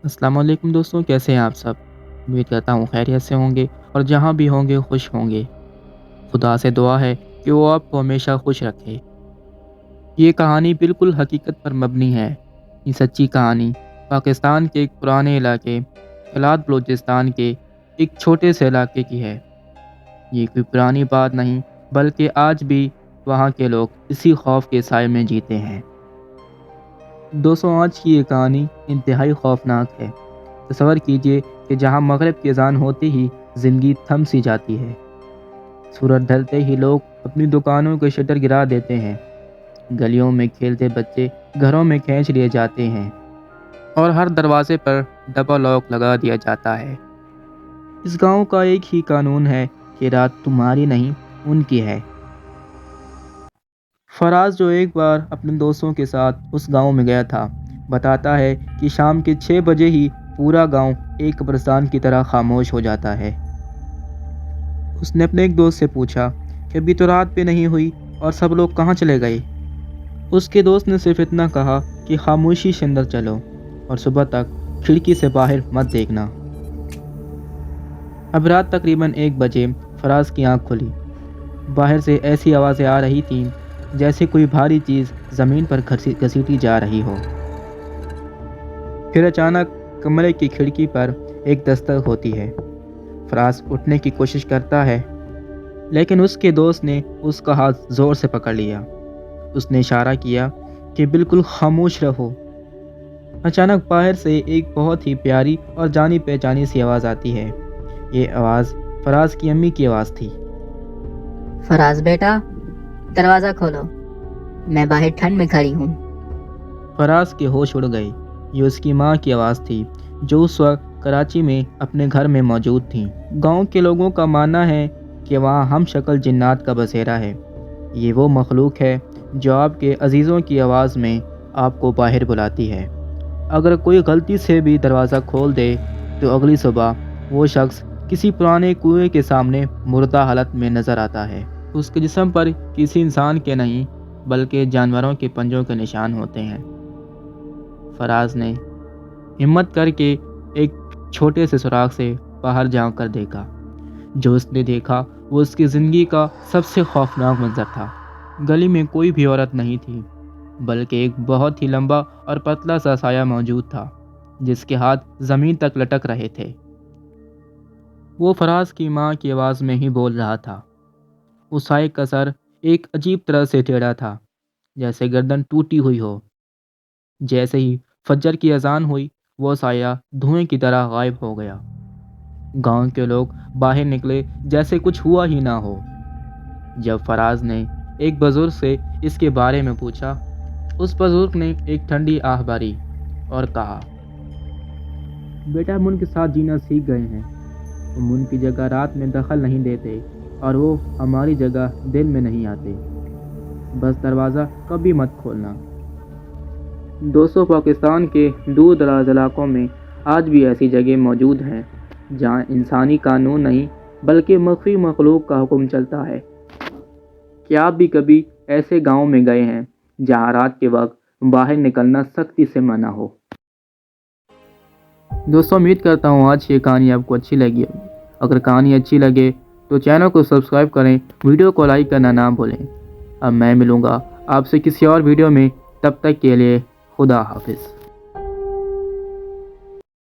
السلام علیکم دوستوں، کیسے ہیں آپ سب؟ امید کرتا ہوں خیریت سے ہوں گے اور جہاں بھی ہوں گے خوش ہوں گے۔ خدا سے دعا ہے کہ وہ آپ کو ہمیشہ خوش رکھے۔ یہ کہانی بالکل حقیقت پر مبنی ہے۔ یہ سچی کہانی پاکستان کے ایک پرانے علاقے کلات بلوچستان کے ایک چھوٹے سے علاقے کی ہے۔ یہ کوئی پرانی بات نہیں بلکہ آج بھی وہاں کے لوگ اسی خوف کے سائے میں جیتے ہیں۔ دوستوں، آج کی یہ کہانی انتہائی خوفناک ہے۔ تصور کیجئے کہ جہاں مغرب کی اذان ہوتے ہی زندگی تھم سی جاتی ہے۔ سورج ڈھلتے ہی لوگ اپنی دکانوں کے شٹر گرا دیتے ہیں، گلیوں میں کھیلتے بچے گھروں میں کھینچ لیے جاتے ہیں اور ہر دروازے پر ڈبل لاک لگا دیا جاتا ہے۔ اس گاؤں کا ایک ہی قانون ہے کہ رات تمہاری نہیں، ان کی ہے۔ فراز جو ایک بار اپنے دوستوں کے ساتھ اس گاؤں میں گیا تھا، بتاتا ہے کہ شام کے 6 بجے ہی پورا گاؤں ایک قبرستان کی طرح خاموش ہو جاتا ہے۔ اس نے اپنے ایک دوست سے پوچھا کہ ابھی تو رات بھی نہیں ہوئی اور سب لوگ کہاں چلے گئے؟ اس کے دوست نے صرف اتنا کہا کہ خاموشی سے اندر چلو اور صبح تک کھڑکی سے باہر مت دیکھنا۔ اب رات تقریباً 1 بجے فراز کی آنکھ کھلی۔ باہر سے ایسی آوازیں آ رہی تھیں جیسے کوئی بھاری چیز زمین پر گھسیٹی جا رہی ہو۔ پھر اچانک کمرے کی کھڑکی پر ایک دستک ہوتی ہے۔ فراز اٹھنے کی کوشش کرتا ہے لیکن اس کے دوست نے اس کا ہاتھ زور سے پکڑ لیا۔ اس نے اشارہ کیا کہ بالکل خاموش رہو۔ اچانک باہر سے ایک بہت ہی پیاری اور جانی پہچانی سی آواز آتی ہے۔ یہ آواز فراز کی امی کی آواز تھی۔ فراز بیٹا، دروازہ کھولو، میں باہر ٹھنڈ میں کھڑی ہوں۔ فراز کے ہوش اڑ گئے۔ یہ اس کی ماں کی آواز تھی جو اس وقت کراچی میں اپنے گھر میں موجود تھیں۔ گاؤں کے لوگوں کا ماننا ہے کہ وہاں ہم شکل جنات کا بسیرا ہے۔ یہ وہ مخلوق ہے جو آپ کے عزیزوں کی آواز میں آپ کو باہر بلاتی ہے۔ اگر کوئی غلطی سے بھی دروازہ کھول دے تو اگلی صبح وہ شخص کسی پرانے کنویں کے سامنے مردہ حالت میں نظر آتا ہے۔ اس کے جسم پر کسی انسان کے نہیں بلکہ جانوروں کے پنجوں کے نشان ہوتے ہیں۔ فراز نے ہمت کر کے ایک چھوٹے سے سوراخ سے باہر جا کر دیکھا۔ جو اس نے دیکھا وہ اس کی زندگی کا سب سے خوفناک منظر تھا۔ گلی میں کوئی بھی عورت نہیں تھی بلکہ ایک بہت ہی لمبا اور پتلا سا سایہ موجود تھا جس کے ہاتھ زمین تک لٹک رہے تھے۔ وہ فراز کی ماں کی آواز میں ہی بول رہا تھا۔ اس سائے کا سر ایک عجیب طرح سے ٹیڑھا تھا، جیسے گردن ٹوٹی ہوئی ہو۔ جیسے ہی فجر کی اذان ہوئی وہ سایہ دھوئیں کی طرح غائب ہو گیا۔ گاؤں کے لوگ باہر نکلے جیسے کچھ ہوا ہی نہ ہو۔ جب فراز نے ایک بزرگ سے اس کے بارے میں پوچھا، اس بزرگ نے ایک ٹھنڈی آہ بھری اور کہا، بیٹا ہم ان کے ساتھ جینا سیکھ گئے ہیں۔ ہم ان کی جگہ رات میں دخل نہیں دیتے اور وہ ہماری جگہ دن میں نہیں آتے۔ بس دروازہ کبھی مت کھولنا۔ دوستوں، پاکستان کے دور دراز علاقوں میں آج بھی ایسی جگہ موجود ہیں جہاں انسانی قانون نہیں بلکہ مخفی مخلوق کا حکم چلتا ہے۔ کیا آپ بھی کبھی ایسے گاؤں میں گئے ہیں جہاں رات کے وقت باہر نکلنا سختی سے منع ہو؟ دوستوں، امید کرتا ہوں آج یہ کہانی آپ کو اچھی لگی ہوگی۔ اگر کہانی اچھی لگے تو چینل کو سبسکرائب کریں، ویڈیو کو لائک کرنا نہ بھولیں۔ اب میں ملوں گا آپ سے کسی اور ویڈیو میں، تب تک کے لیے خدا حافظ۔